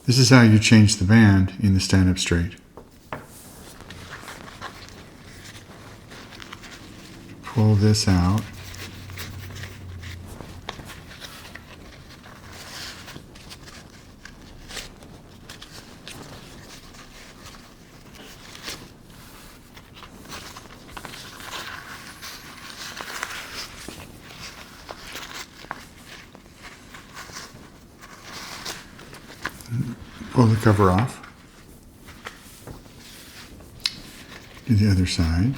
This is how you change the band in the Stand Up Str8. Pull this out. Pull the cover off. Do the other side.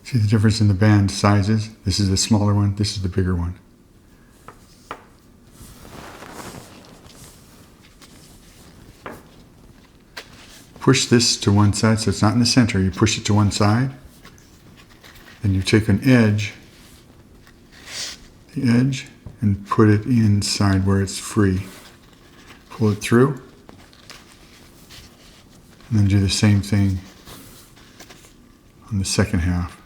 See the difference in the band sizes? This is the smaller one, this is the bigger one. Push this to one side so it's not in the center. You push it to one side. Then you take an edge, the edge, and put it inside where it's free. Pull it through. And then do the same thing on the second half.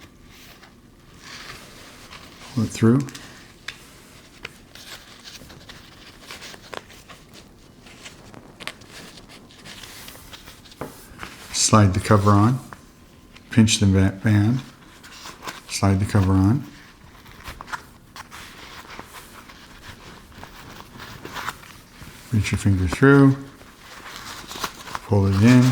Pull it through. Slide the cover on, pinch the band, slide the cover on. Reach your finger through, pull it in.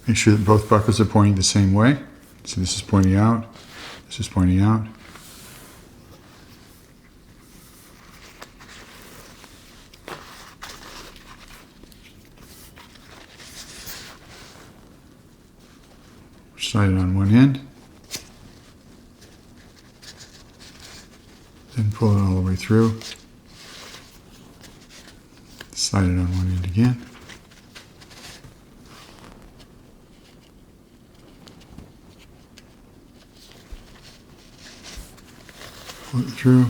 Make sure that both buckles are pointing the same way. So this is pointing out, this is pointing out. Slide it on one end, then pull it all the way through, slide it on one end again, pull it through,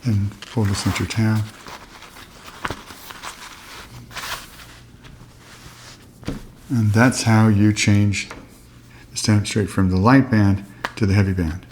then pull the center tab. And that's how you change the Stand Up Str8 from the light band to the heavy band.